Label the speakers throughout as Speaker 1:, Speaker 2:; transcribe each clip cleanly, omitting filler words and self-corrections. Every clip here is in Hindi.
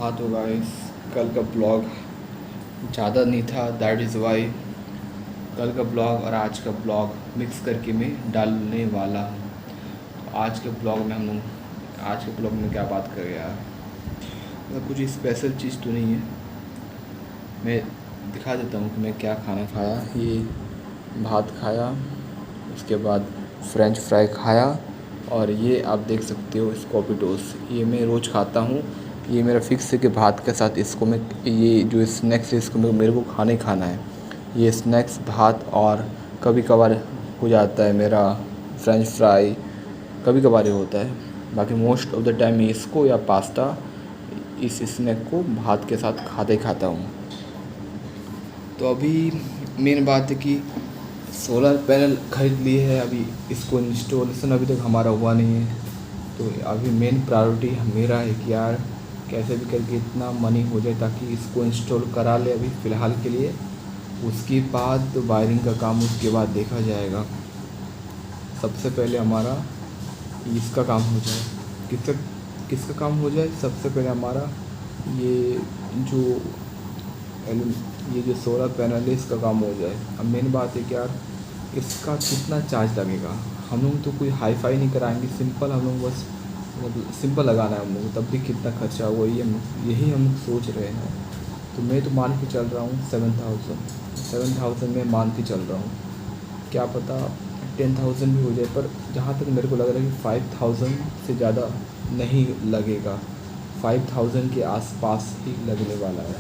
Speaker 1: हाँ तो गाइस, कल का ब्लॉग ज़्यादा नहीं था, दैट इज़ वाई कल का ब्लॉग और आज का ब्लॉग मिक्स करके मैं डालने वाला हूँ। तो आज के ब्लॉग में हम लोग आज के ब्लॉग में क्या बात करें यार, मतलब कुछ स्पेशल चीज़ तो नहीं है। मैं दिखा देता हूँ कि मैं क्या खाना खाया। ये भात खाया, उसके बाद फ्रेंच फ्राई खाया, और ये आप देख सकते हो स्कॉपिटोस, ये मैं रोज़ खाता हूँ। ये मेरा फिक्स है कि भात के साथ इसको मैं, ये जो स्नैक्स है इसको मेरे को खाना ही खाना है। ये स्नैक्स भात, और कभी कभार हो जाता है मेरा फ्रेंच फ्राई, कभी कभार ही होता है। बाकी मोस्ट ऑफ द टाइम इसको या पास्ता, इस स्नैक को भात के साथ खाता ही खाता हूँ। तो अभी मेन बात है कि सोलर पैनल ख़रीद लिए है, अभी इसको इंस्टॉलेशन अभी तक हमारा हुआ नहीं है। तो अभी मेन प्रायोरिटी मेरा है कि यार कैसे भी करके इतना मनी हो जाए ताकि इसको इंस्टॉल करा ले अभी फ़िलहाल के लिए। उसके बाद तो वायरिंग का काम उसके बाद देखा जाएगा। सबसे पहले हमारा इसका काम हो जाए। किसका किसका काम हो जाए? सबसे पहले हमारा ये जो ये जो सोलर पैनल है इसका काम हो जाए। अब मेन बात है कि यार इसका कितना चार्ज लगेगा। हम लोग तो कोई हाई फाई नहीं कराएंगे, सिंपल हम लोग बस मतलब सिंपल लगाना है हम लोग, तब भी कितना खर्चा हुआ यही हम सोच रहे हैं। तो मैं तो मान के चल रहा हूँ 7,000 में मान के चल रहा हूँ। क्या पता 10,000 भी हो जाए, पर जहाँ तक मेरे को लग रहा है कि 5,000 से ज़्यादा नहीं लगेगा। 5,000 के आसपास ही लगने वाला है,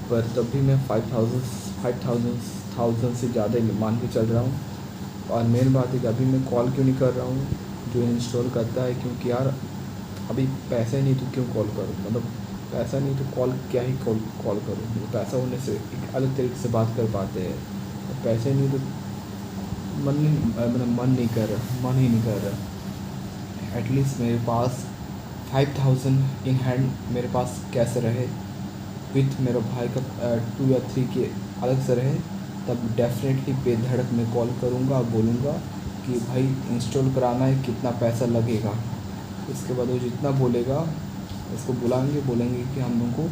Speaker 1: पर तब भी मैं 5,000 से ज़्यादा ही मान के चल रहा हूँ। और मेन बात है कि अभी मैं कॉल क्यों नहीं कर रहा हूँ जो इंस्टॉल करता है, क्योंकि यार अभी पैसा ही नहीं तो क्यों कॉल करूँ। मतलब पैसा नहीं तो कॉल क्या ही कॉल करूँ। मतलब पैसा होने से एक अलग तरीके से बात कर पाते हैं, और पैसे नहीं तो मन ही नहीं कर रहा। एटलीस्ट मेरे पास 5,000 इन हैंड मेरे पास कैसे रहे, विथ मेरे भाई का 2 या 3 के अलग से रहे, तब डेफिनेटली बेधड़क मैं कॉल करूँगा, बोलूँगा कि भाई इंस्टॉल कराना है, कितना पैसा लगेगा। इसके बाद वो जितना बोलेगा उसको बोलेंगे कि हम लोग को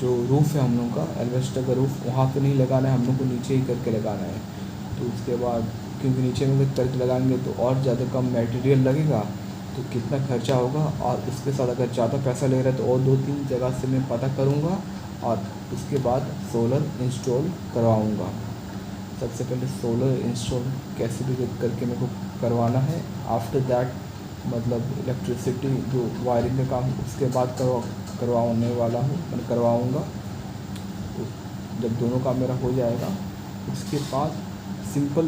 Speaker 1: जो रूफ़ है हम लोग का एल्वेस्टर का रूफ़ वहाँ पे नहीं लगाना है, हम लोग को नीचे ही करके लगाना है। तो उसके बाद क्योंकि नीचे में करके लगाएंगे तो और ज़्यादा कम मटेरियल लगेगा, तो कितना खर्चा होगा। और इसके साथ अगर ज़्यादा पैसा लग रहा है तो और 2-3 जगह से मैं पता करूँगा, और उसके बाद सोलर इंस्टॉल करवाऊँगा। सबसे पहले सोलर इंस्टॉल कैसे भी करके मेरे को करवाना है। आफ्टर दैट मतलब इलेक्ट्रिसिटी जो वायरिंग का काम उसके बाद करवाने वाला हूँ, मैं करवाऊँगा। तो जब दोनों काम मेरा हो जाएगा उसके बाद सिंपल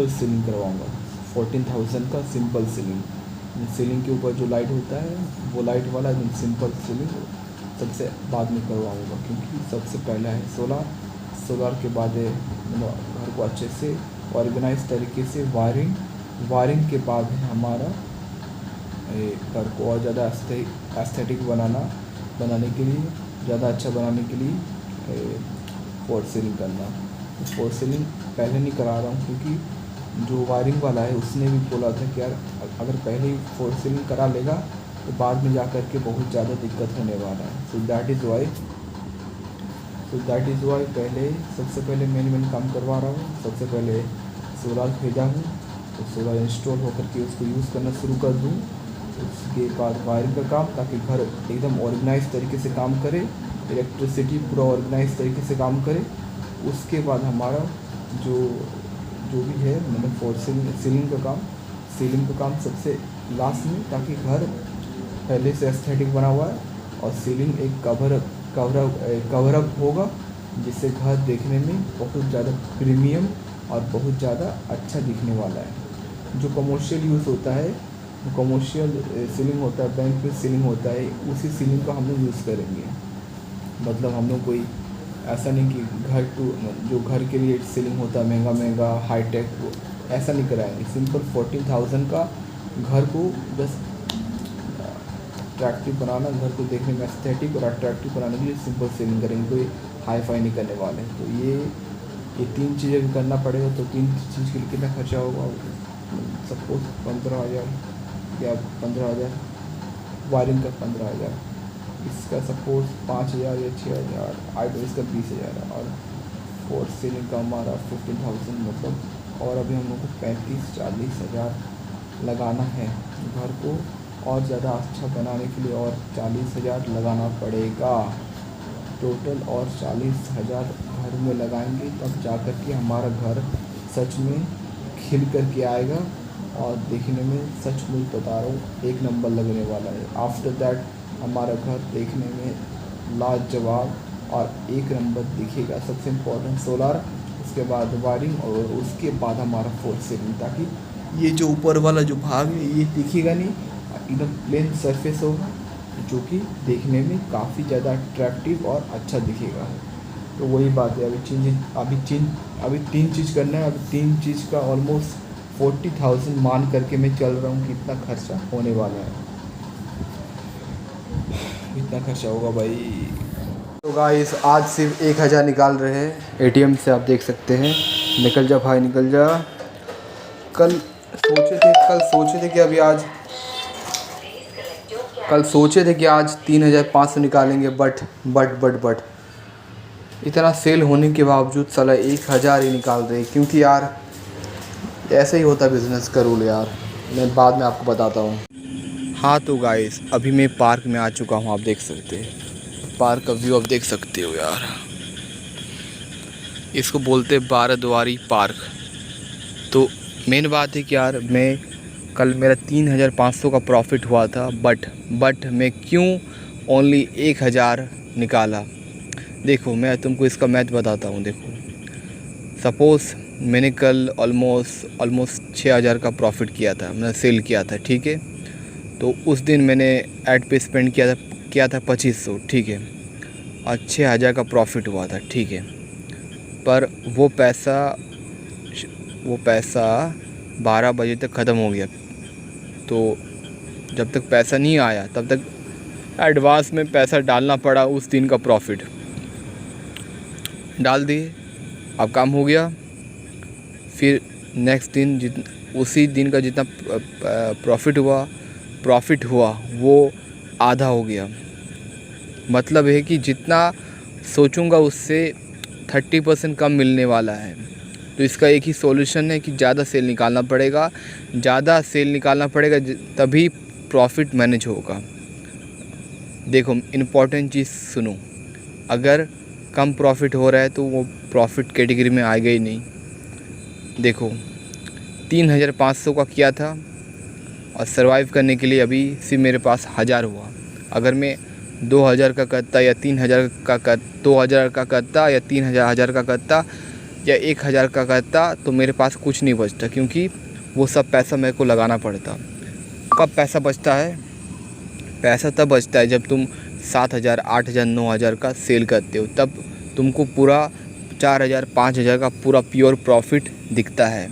Speaker 1: सीलिंग करवाऊँगा। 14,000 का सिंपल सीलिंग के ऊपर जो लाइट होता है वो लाइट वाला सिंपल सीलिंग सबसे बाद में करवाऊँगा, क्योंकि सबसे पहला है सोलर के बाद घर को अच्छे से ऑर्गेनाइज तरीके से वायरिंग के बाद है हमारा घर को और ज़्यादा एस्थेटिक बनाने के लिए, ज़्यादा अच्छा बनाने के लिए फॉर सीलिंग करना। फॉर सीलिंग पहले नहीं करा रहा हूँ क्योंकि जो वायरिंग वाला है उसने भी बोला था कि यार अगर पहले ही फॉर सीलिंग करा लेगा तो बाद में जा कर के बहुत ज़्यादा दिक्कत होने वाला है। सो दैट इज़ वाई सबसे पहले मैंने काम करवा रहा हूँ। सबसे पहले सोलर खरीदा हूँ, तो सोलर इंस्टॉल होकर के उसको यूज़ करना शुरू कर दूँ। उसके बाद वायरिंग का काम, ताकि घर एकदम ऑर्गेनाइज तरीके से काम करे, इलेक्ट्रिसिटी पूरा ऑर्गेनाइज तरीके से काम करे। उसके बाद हमारा जो भी है मतलब फॉर सीलिंग का काम सबसे लास्ट में, ताकि घर पहले से एस्थेटिक बना हुआ है और सीलिंग एक कवर अप होगा, जिससे घर देखने में बहुत ज़्यादा प्रीमियम और बहुत ज़्यादा अच्छा दिखने वाला है। जो कमर्शियल यूज़ होता है, कमर्शियल सीलिंग होता है, बैंक में सीलिंग होता है, उसी सीलिंग का हम लोग यूज़ करेंगे। मतलब हम लोग कोई ऐसा नहीं कि जो घर के लिए सीलिंग होता है महंगा हाईटेक, वो ऐसा नहीं कराएंगे। सिंपल 14,000 का घर को बस अट्रैक्टिव बनाना, घर को देखने में एस्थेटिक और अट्रैक्टिव बनाने के लिए सिंपल सीलिंग करेंगे, कोई हाई फाई नहीं करने वाले। तो ये 3 चीज़ें भी करना पड़ेगा। तो 3 चीज़ के लिए कितना खर्चा होगा? सपोज 15,000 या 15,000 वायरिंग का 15,000, इसका सपोज 5,000 या 6,000, आई तो इसका 20,000 है, और फोर सीलिंग का हमारा 15,000 मतलब, और अभी हम लोग को 35-40 हज़ार लगाना है घर को और ज़्यादा अच्छा बनाने के लिए, और 40,000 लगाना पड़ेगा टोटल, और 40,000 घर में लगाएंगे तब जा कर के हमारा घर सच में खिल कर के आएगा, और देखने में सचमुच बता रहा हूँ एक नंबर लगने वाला है। आफ्टर दैट हमारा घर देखने में लाजवाब और एक नंबर दिखेगा। सबसे इम्पोर्टेंट सोलार, उसके बाद वायरिंग, और उसके बाद हमारा फोर सीलिंग, ताकि ये जो ऊपर वाला जो भाग है ये दिखेगा नहीं, एकदम प्लेन सरफेस होगा जो कि देखने में काफ़ी ज़्यादा अट्रैक्टिव और अच्छा दिखेगा। तो वही बात है, अभी तीन चीज़ करना है। अभी तीन चीज़ का ऑलमोस्ट 40,000 मान करके मैं चल रहा हूँ कि इतना खर्चा होने वाला है, इतना खर्चा होगा भाई। तो गाइस आज सिर्फ 1,000 निकाल रहे हैं एटीएम से, आप देख सकते हैं। निकल जा भाई निकल जा। कल सोचे थे कि आज 3,500 निकालेंगे, बट इतना सेल होने के बावजूद साला 1,000 ही निकाल रहे, क्योंकि यार ऐसे ही होता बिज़नेस का रूल यार। मैं बाद में आपको बताता हूँ। हाँ तो गाइस अभी मैं पार्क में आ चुका हूँ, आप देख सकते हैं पार्क का व्यू, आप देख सकते हो यार। इसको बोलते हैं 12 द्वारी पार्क। तो मेन बात है कि यार मैं कल मेरा 3,500 का प्रॉफिट हुआ था, बट मैं क्यों ओनली 1,000 निकाला। देखो मैं तुमको इसका मैथ बताता हूँ। देखो सपोज़ मैंने कल ऑलमोस्ट 6,000 का प्रॉफिट किया था, मैंने सेल किया था, ठीक है। तो उस दिन मैंने ऐड पे स्पेंड किया था 2,500, ठीक है, और 6,000 का प्रॉफिट हुआ था, ठीक है। पर वो पैसा 12 बजे तक ख़त्म हो गया। तो जब तक पैसा नहीं आया तब तक एडवांस में पैसा डालना पड़ा। उस दिन का प्रॉफिट डाल दिए, अब काम हो गया। फिर नेक्स्ट दिन उसी दिन का जितना प्रॉफिट हुआ वो आधा हो गया। मतलब है कि जितना सोचूंगा उससे 30% कम मिलने वाला है। तो इसका एक ही सॉल्यूशन है कि ज़्यादा सेल निकालना पड़ेगा, तभी प्रॉफिट मैनेज होगा। देखो इम्पॉर्टेंट चीज़ सुनो, अगर कम प्रॉफिट हो रहा है तो वो प्रॉफिट कैटेगरी में आएगा ही नहीं। देखो 3,500 का किया था और सरवाइव करने के लिए अभी सिर्फ मेरे पास 1,000 हुआ। अगर मैं 2,000 का करता या 3,000 का 2,000 का करता या 3,000 का करता या 1,000 का करता तो मेरे पास कुछ नहीं बचता, क्योंकि वो सब पैसा मेरे को लगाना पड़ता। कब पैसा बचता है? पैसा तब बचता है जब तुम 7,000, 8,000, 9,000 का सेल करते हो, तब तुमको पूरा 4,000, 5,000 का पूरा प्योर प्रॉफिट दिखता है।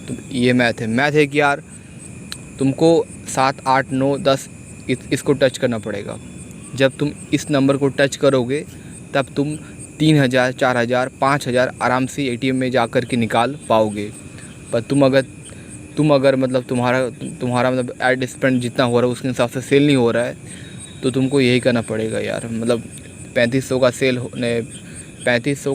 Speaker 1: तो ये मैथ है कि यार तुमको 7, 8, 9, 10 इसको टच करना पड़ेगा। जब तुम इस नंबर को टच करोगे तब तुम 3,000, 4,000, 5,000 आराम से एटीएम में जा कर के निकाल पाओगे। पर तुम अगर मतलब तुम्हारा मतलब एड स्पेंड जितना हो रहा है उसके हिसाब से सेल नहीं हो रहा है, तो तुमको यही करना पड़ेगा यार। मतलब 3,500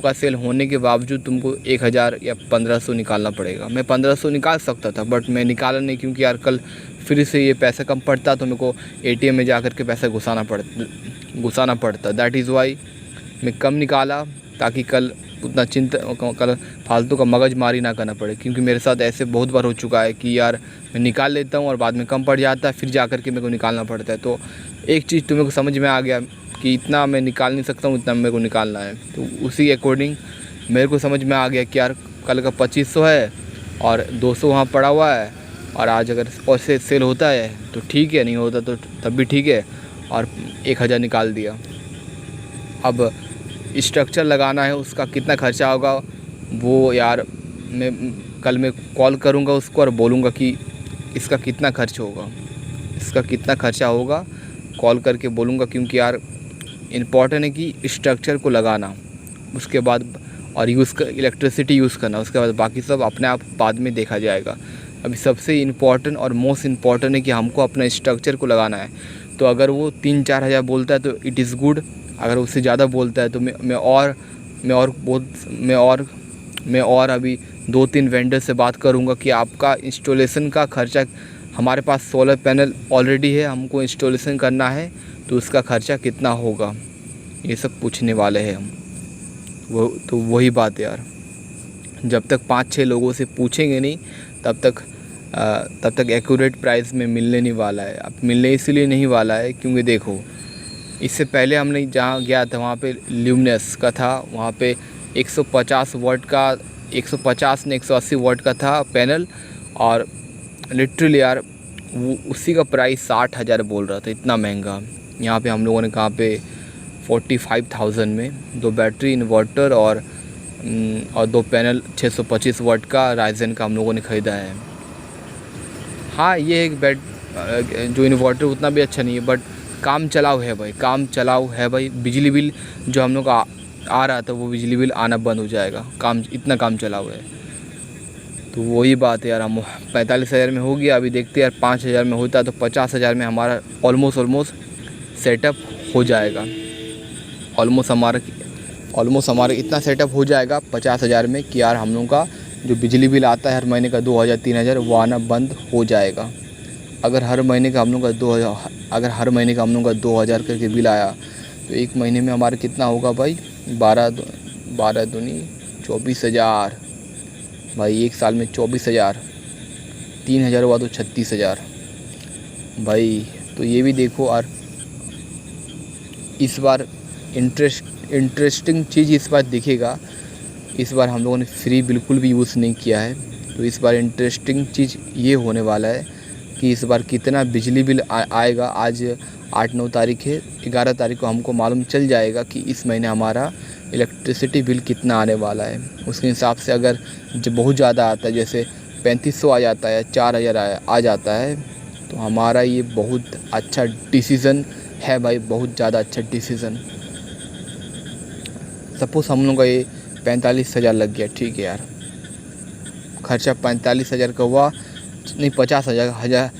Speaker 1: का सेल होने के बावजूद तुमको 1,000 या 1,500 निकालना पड़ेगा। मैं 1,500 निकाल सकता था, बट मैं निकाला नहीं, क्योंकि यार कल फिर से ये पैसा कम पड़ता तो मेरे को एटीएम में जा कर के पैसा घुसाना पड़ता। दैट इज़ वाई मैं कम निकाला, ताकि कल फालतू का मगजमारी ना करना पड़े। क्योंकि मेरे साथ ऐसे बहुत बार हो चुका है कि यार मैं निकाल लेता हूँ और बाद में कम पड़ जाता है, फिर जा कर के मेरे को निकालना पड़ता है। तो एक चीज़ तो मेरे को समझ में आ गया कि इतना मैं निकाल नहीं सकता हूँ, इतना मेरे को निकालना है। तो उसी अकॉर्डिंग मेरे को समझ में आ गया कि यार कल का 2,500 है और 200 वहाँ पड़ा हुआ है, और आज अगर पैसे सेल होता है तो ठीक है, नहीं होता तो तब भी ठीक है, और 1,000 निकाल दिया। अब स्ट्रक्चर लगाना है, उसका कितना खर्चा होगा वो यार मैं कॉल करूँगा उसको और बोलूँगा कि इसका कितना खर्चा होगा, कॉल करके बोलूँगा। क्योंकि यार इम्पॉर्टेंट है कि स्ट्रक्चर को लगाना, उसके बाद और इलेक्ट्रिसिटी यूज़ करना, उसके बाद बाकी सब अपने आप बाद में देखा जाएगा। अभी सबसे इम्पॉर्टेंट और मोस्ट इम्पॉर्टेंट है कि हमको अपना स्ट्रक्चर को लगाना है। तो अगर वो 3-4 हज़ार बोलता है तो इट इज़ गुड, अगर उससे ज़्यादा बोलता है तो मैं और अभी 2-3 वेंडर से बात करूँगा कि आपका इंस्टॉलेशन का खर्चा, हमारे पास सोलर पैनल ऑलरेडी है, हमको इंस्टॉलेशन करना है तो उसका खर्चा कितना होगा, ये सब पूछने वाले हैं हम। तो वही बात है यार, जब तक 5-6 लोगों से पूछेंगे नहीं तब तक एक्यूरेट प्राइस में मिलने नहीं वाला है। अब मिलने इसलिए नहीं वाला है क्योंकि देखो, इससे पहले हमने जहाँ गया था वहाँ पे ल्यूमिनस का था, वहाँ पे 150 वाट का, 150 ने 180 वाट का था पैनल, और लिटरली यार वो उसी का प्राइस 60,000 बोल रहा था, इतना महंगा। यहाँ पे हम लोगों ने कहाँ पे 45,000 में 2 बैटरी, इन्वर्टर और 2 पैनल 625 वाट का राइजन का हम लोगों ने ख़रीदा है। हाँ, ये एक जो इन्वर्टर उतना भी अच्छा नहीं है, बट काम चलाऊ है भाई, काम चलाऊ है भाई। बिजली बिल जो हम लोग का आ रहा था वो बिजली बिल आना बंद हो जाएगा, काम इतना काम चलाऊ है। तो वही बात है यार, हम 45,000 में हो गया। अभी देखते हैं यार 5,000 में होता है तो 50,000 में हमारा ऑलमोस्ट सेटअप हो जाएगा। ऑलमोस्ट हमारा इतना सेटअप हो जाएगा 50,000 में कि यार हम लोग का जो बिजली बिल आता है हर महीने का 2,000-3,000 वो आना बंद हो जाएगा। अगर हर महीने का हम लोग का 2,000 करके बिल आया तो एक महीने में हमारा कितना होगा भाई, 12 दूनी 24,000 भाई, एक साल में 24,000, 3,000 हुआ तो 36,000 भाई। तो ये भी देखो। और इस बार इंटरेस्टिंग चीज़ इस बार दिखेगा, इस बार हम लोगों ने फ्री बिल्कुल भी यूज़ नहीं किया है। तो इस बार इंटरेस्टिंग चीज़ ये होने वाला है कि इस बार कितना बिजली बिल आएगा। आज 8-9 तारीख है, 11 तारीख को हमको मालूम चल जाएगा कि इस महीने हमारा इलेक्ट्रिसिटी बिल कितना आने वाला है। उसके हिसाब से अगर जब बहुत ज़्यादा आता है, जैसे 3500 आ जाता है, 4,000 आ जाता है, तो हमारा ये बहुत अच्छा डिसीज़न है भाई, बहुत ज़्यादा अच्छा डिसीज़न। सपोज़ हम लोग का ये 45,000 लग गया, ठीक है यार, खर्चा 45,000 का हुआ, नहीं 50,000